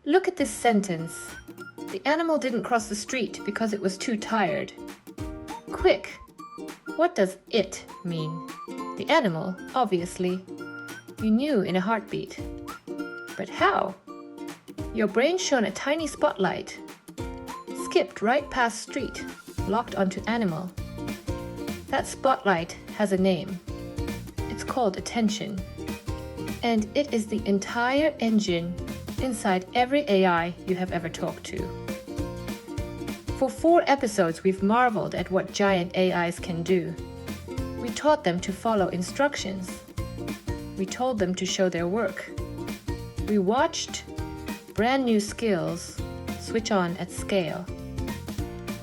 Look at this sentence. The animal didn't cross the street because it was too tired. Quick! What does it mean? The animal, obviously. You knew in a heartbeat. But how? Your brain shone a tiny spotlight. Skipped right past street, locked onto animal. That spotlight has a name. It's called attention. And it is the entire engine inside every AI you have ever talked to. For 4 episodes, we've marveled at what giant AIs can do. We taught them to follow instructions. We told them to show their work. We watched brand new skills switch on at scale.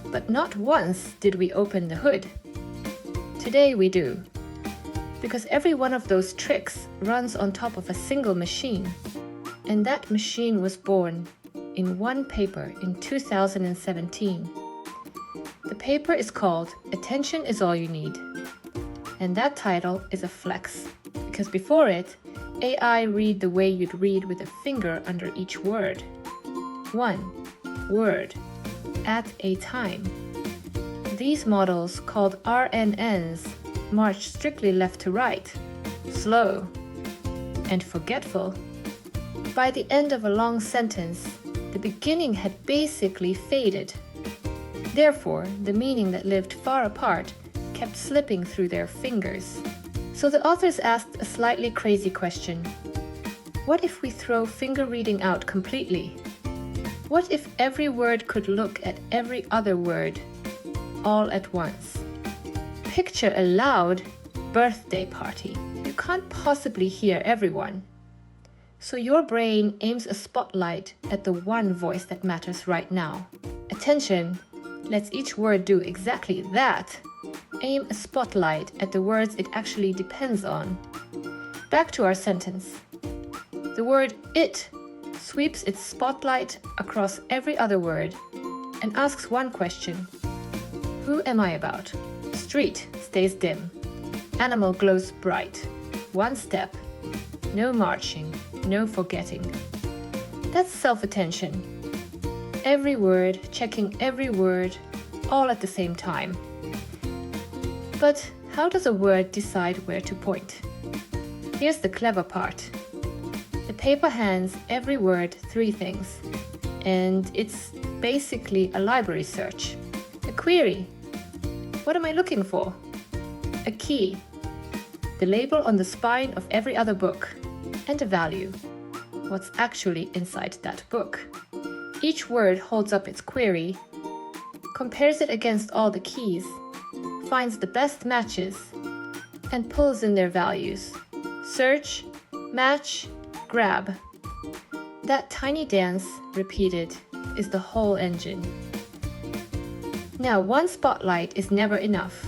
But not once did we open the hood. Today we do. Because every one of those tricks runs on top of a single machine. And that machine was born in one paper in 2017. The paper is called Attention is All You Need. And that title is a flex, because before it, AI read the way you'd read with a finger under each word. 1 word at a time. These models, called RNNs, march strictly left to right, slow, and forgetful. By the end of a long sentence, the beginning had basically faded. Therefore, the meaning that lived far apart kept slipping through their fingers. So the authors asked a slightly crazy question. What if we throw finger reading out completely? What if every word could look at every other word, all at once? Picture a loud birthday party. You can't possibly hear everyone. So your brain aims a spotlight at the one voice that matters right now. Attention lets each word do exactly that. Aim a spotlight at the words it actually depends on. Back to our sentence. The word it sweeps its spotlight across every other word and asks one question. Who am I about? Street stays dim. Animal glows bright. One step. No marching. No forgetting. That's self-attention. Every word, checking every word, all at the same time. But how does a word decide where to point? Here's the clever part. The paper hands every word 3 things, and it's basically a library search. A query. What am I looking for? A key. The label on the spine of every other book. And a value. What's actually inside that book. Each word holds up its query, compares it against all the keys, finds the best matches, and pulls in their values. Search, match, grab. That tiny dance, repeated, is the whole engine. Now, one spotlight is never enough.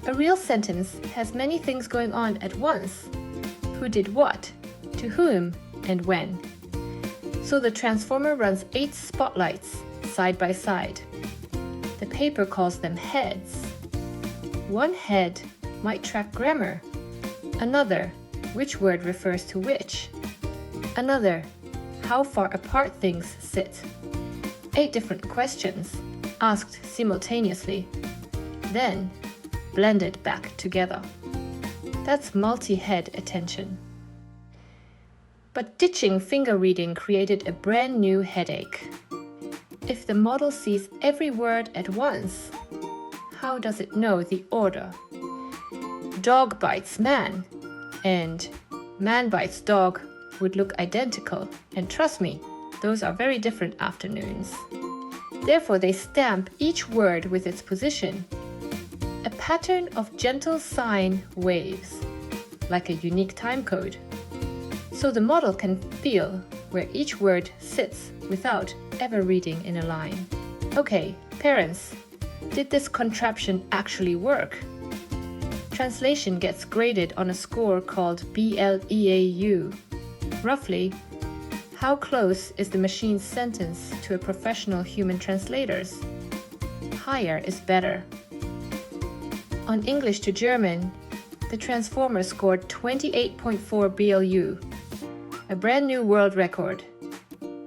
A real sentence has many things going on at once. Who did what, to whom, and when. So the transformer runs 8 spotlights, side by side. The paper calls them heads. One head might track grammar. Another, which word refers to which. Another, how far apart things sit. 8 different questions, asked simultaneously. Then, blended back together. That's multi-head attention. But ditching finger reading created a brand new headache. If the model sees every word at once, how does it know the order? Dog bites man, and man bites dog would look identical, and trust me, those are very different afternoons. Therefore, they stamp each word with its position. A pattern of gentle sine waves, like a unique time code. So the model can feel where each word sits without ever reading in a line. Okay, parents, did this contraption actually work? Translation gets graded on a score called BLEAU. Roughly, how close is the machine's sentence to a professional human translator's? Higher is better. On English to German, the transformer scored 28.4 BLU, a brand new world record.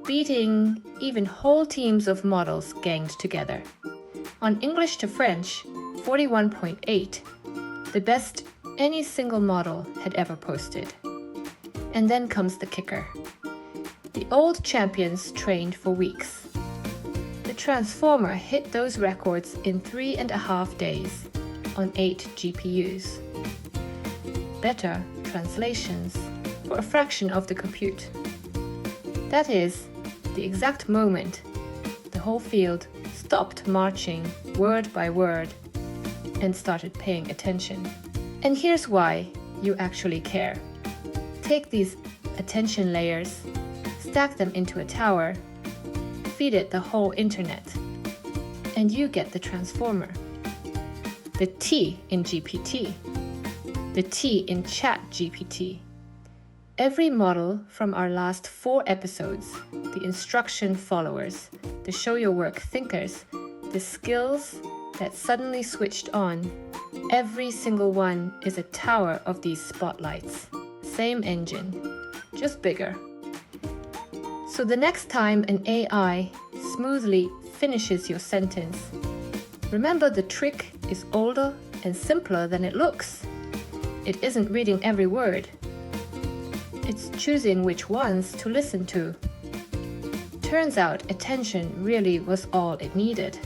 beating even whole teams of models ganged together. On English to French, 41.8, the best any single model had ever posted. And then comes the kicker. The old champions trained for weeks. The Transformer hit those records in 3.5 days on 8 GPUs. Better translations for a fraction of the compute. That is, the exact moment the whole field stopped marching word by word and started paying attention. And here's why you actually care. Take these attention layers, stack them into a tower, feed it the whole internet, and you get the Transformer. The T in GPT, the T in ChatGPT. Every model from our last 4 episodes, the instruction followers, the show your work thinkers, the skills that suddenly switched on, every single one is a tower of these spotlights. Same engine, just bigger. So the next time an AI smoothly finishes your sentence, remember the trick is older and simpler than it looks. It isn't reading every word. It's choosing which ones to listen to. Turns out attention really was all it needed.